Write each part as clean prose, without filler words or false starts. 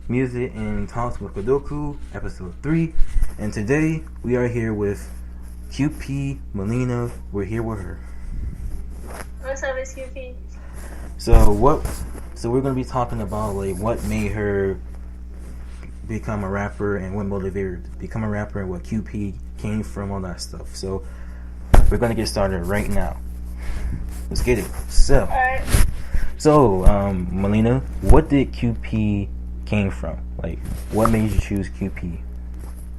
Music and Talks with Kodoku, episode 3. And today we are here with QP Malena. We're here with her. What's up, it's QP? So we're gonna be talking about like what made her become a rapper and what motivated her to become a rapper and what QP came from, all that stuff. So we're gonna get started right now. Let's get it. Alright. So, Malena, what did QP came from? Like, what made you choose QP?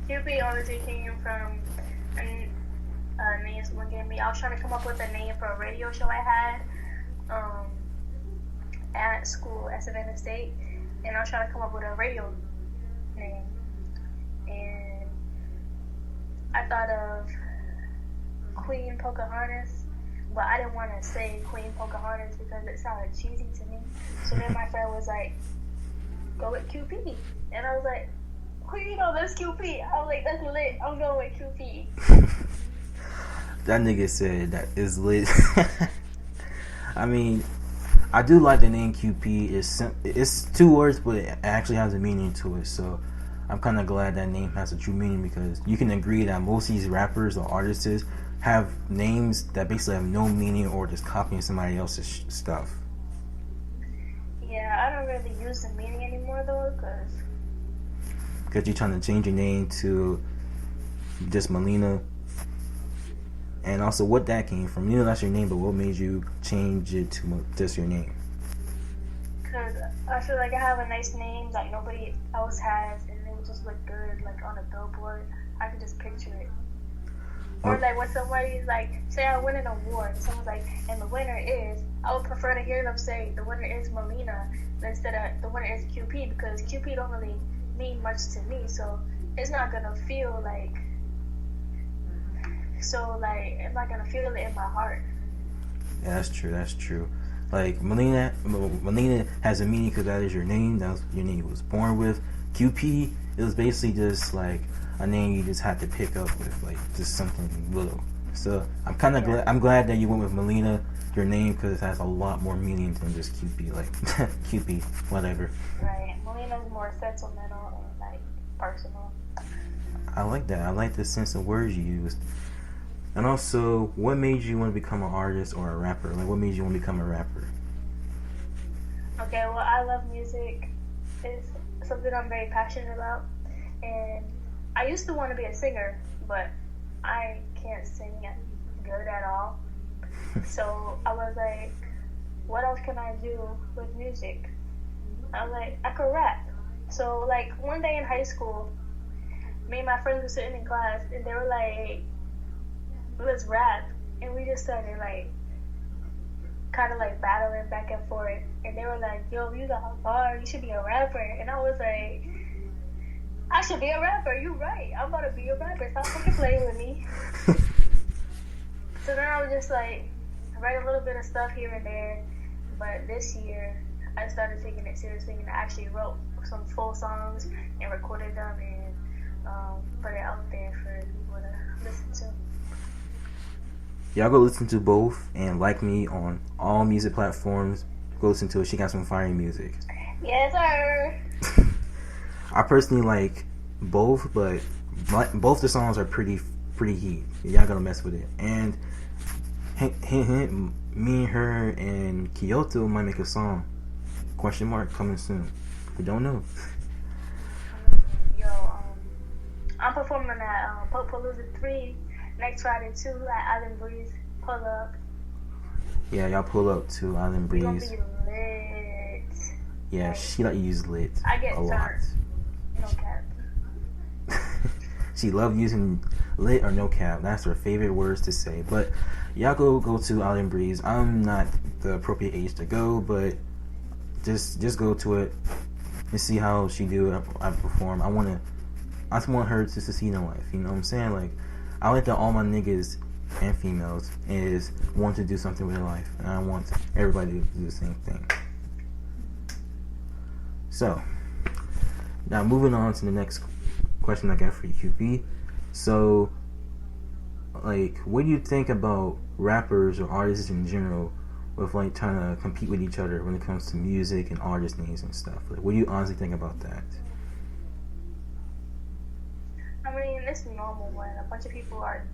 QP honestly came from a name someone gave me. I was trying to come up with a name for a radio show I had at school at Savannah State, and I was trying to come up with a radio name. And I thought of Queen Pocahontas, but I didn't want to say Queen Pocahontas because it sounded cheesy to me. So then my friend was like, go with QP. And I was like, that's QP. I was like, that's lit. I'm going with QP. That nigga said that is lit. I mean, I do like the name QP. It's 2 words, but it actually has a meaning to it. So I'm kind of glad that name has a true meaning, because you can agree that most of these rappers or artists have names that basically have no meaning or just copying somebody else's stuff. Yeah, I don't really use the meaning anymore though, Because you're trying to change your name to just Malena. And also what that came from. You know that's your name, but what made you change it to just your name? Because I feel like I have a nice name like nobody else has, and it would just look good like on a billboard. I can just picture it. Or like when somebody's like, say I win an award, and someone's like, and the winner is, I would prefer to hear them say the winner is Malena instead of the winner is QP, because QP don't really mean much to me, so it's not gonna feel like, I'm not gonna feel it in my heart. Yeah, that's true. Like Malena has a meaning because that is your name. That was your name you was born with. QP, it was basically just like a name you just had to pick up with, like just something little. So I'm kind of glad. I'm glad that you went with Malena, your name, because it has a lot more meaning than just QP. Like QP, whatever. Right. Malena's more sentimental and like personal. I like that. I like the sense of words you used. And also, what made you want to become an artist or a rapper? Like, what made you want to become a rapper? Okay, well, I love music. It's something I'm very passionate about. And I used to want to be a singer, but I can't sing good at all. So I was like, what else can I do with music? I was like, I could rap. So, like, one day in high school, me and my friends were sitting in class, and they were like, let's rap. And we just started like kind of like battling back and forth, and they were like, yo, you got a bar, you should be a rapper. And I was like, I should be a rapper, you right, I'm about to be a rapper, stop fucking playing with me. So then I was just like, write a little bit of stuff here and there, but this year I started taking it seriously, and I actually wrote some full songs and recorded them and put it out there for people to listen to. Y'all go listen to both and like me on all music platforms. Go listen to it. She got some fire music. Yes, sir. I personally like both, but both the songs are pretty heat. Y'all gotta mess with it. And me and her and Kyoto might make a song. Question mark coming soon. We don't know. Yo, I'm performing at Popalooza 3 next Friday too at Island Breeze. Pull up. Yeah, y'all pull up to Island Breeze. We gonna be lit. Yeah, she like to use lit I get a lot. No cap. She love using lit or no cap. That's her favorite words to say. But y'all go to Island Breeze. I'm not the appropriate age to go, but just go to it and see how she do. I perform. I just want her to succeed in life. You know what I'm saying? Like, I like that all my niggas and females is want to do something with their life, and I want everybody to do the same thing. So now moving on to the next question I got for you, QP. So, like, what do you think about rappers or artists in general with like trying to compete with each other when it comes to music and artist names and stuff. Like, what do you honestly think about that? I mean, it's normal when a bunch of people are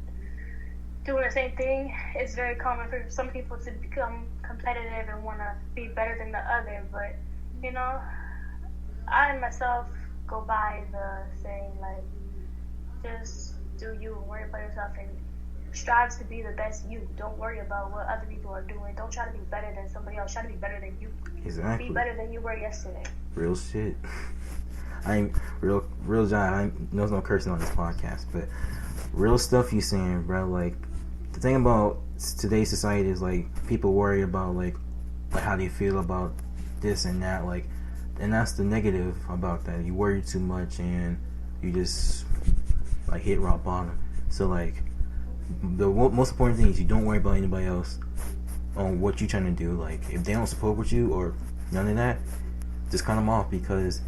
doing the same thing. It's very common for some people to become competitive and want to be better than the other. But, you know, I myself go by the saying, like, just do you and worry about yourself and strive to be the best you. Don't worry about what other people are doing. Don't try to be better than somebody else. Try to be better than you. Exactly. Be better than you were yesterday. Real shit. I ain't real John. There's no cursing on this podcast, but real stuff you saying, bro. Like, the thing about today's society is like people worry about like how they feel about this and that, like, and that's the negative about that. You worry too much and you just like hit rock bottom. So like the most important thing is you don't worry about anybody else on what you're trying to do. Like, if they don't support with you or none of that, just cut them off, because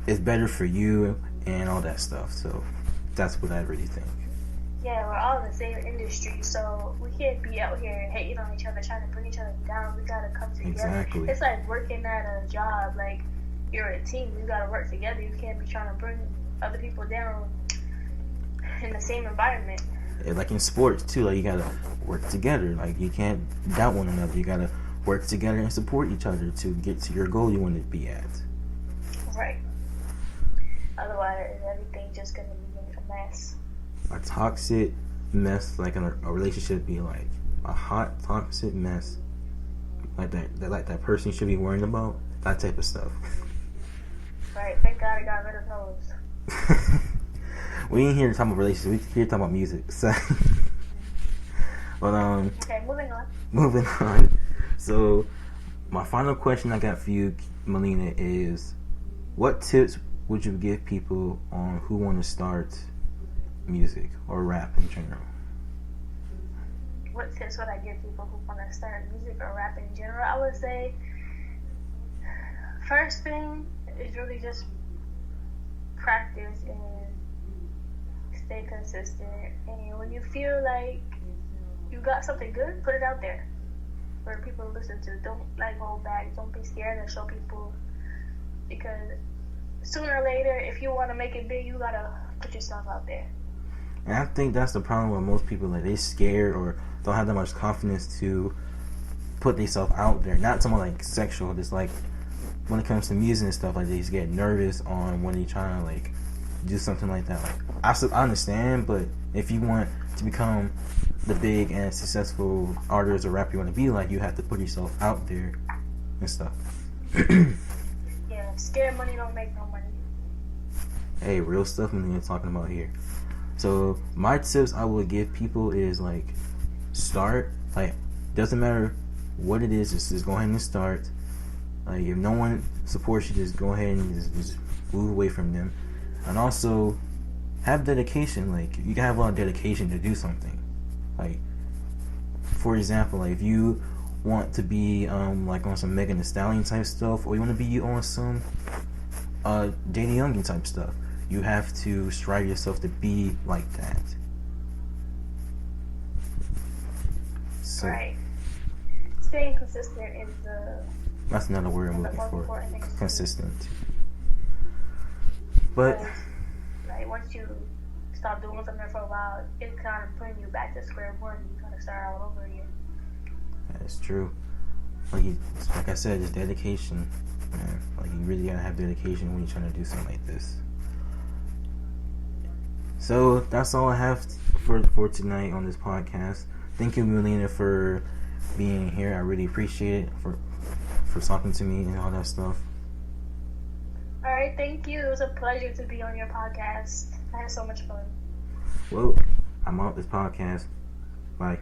it's better for you and all that stuff. So that's what I really think. Yeah, we're all in the same industry, so we can't be out here hating on each other, trying to bring each other down. We gotta come together. Exactly. It's like working at a job. Like, you're a team. You gotta work together. You can't be trying to bring other people down in the same environment. Like in sports too, like you gotta work together. Like, you can't doubt one another. You gotta work together and support each other to get to your goal you want to be at. Right. Otherwise, everything's just gonna be a mess. A toxic mess, like in a relationship, be like a hot toxic mess, like that person should be worrying about, that type of stuff. Right. Thank God I got rid of those. We ain't here to talk about relationships. We here to talk about music. So, but okay, moving on. Moving on. So, my final question I got for you, Malena, is what tips would you give people on who want to start music or rap in general? What tips would I give people who want to start music or rap in general? I would say, first thing is really just practice and stay consistent. And when you feel like you got something good, put it out there for people to listen to. Don't like hold back. Don't be scared to show people, because sooner or later, if you want to make it big, you gotta put yourself out there. And I think that's the problem with most people. Like, they scared or don't have that much confidence to put themselves out there. Not someone like sexual, just like when it comes to music and stuff, like they just get nervous on when they trying to like do something like that. Like, I understand, but if you want to become the big and successful artist or rapper you want to be, like, you have to put yourself out there and stuff. Yeah, scared money don't make no money. Hey, real stuff we're talking about here. So my tips I would give people is like, start. Like, doesn't matter what it is, just go ahead and start. Like, if no one supports you, just go ahead and just move away from them. And also have dedication. Like, you can have a lot of dedication to do something. Like, for example, like if you want to be like on some Megan Thee Stallion type stuff, or you want to be on some Danny Youngin type stuff, you have to strive yourself to be like that. So, right. Staying consistent is that's another word I'm looking for. Consistent. But like, once you stop doing something for a while, it's kind of putting you back to square one. You gotta start all over again. That is true. Like I said, it's dedication, man. Like, you really gotta have dedication when you're trying to do something like this. So that's all I have for tonight on this podcast. Thank you, Malena, for being here. I really appreciate it, for talking to me and all that stuff. Alright, thank you. It was a pleasure to be on your podcast. I had so much fun. Well, I'm out this podcast. Bye.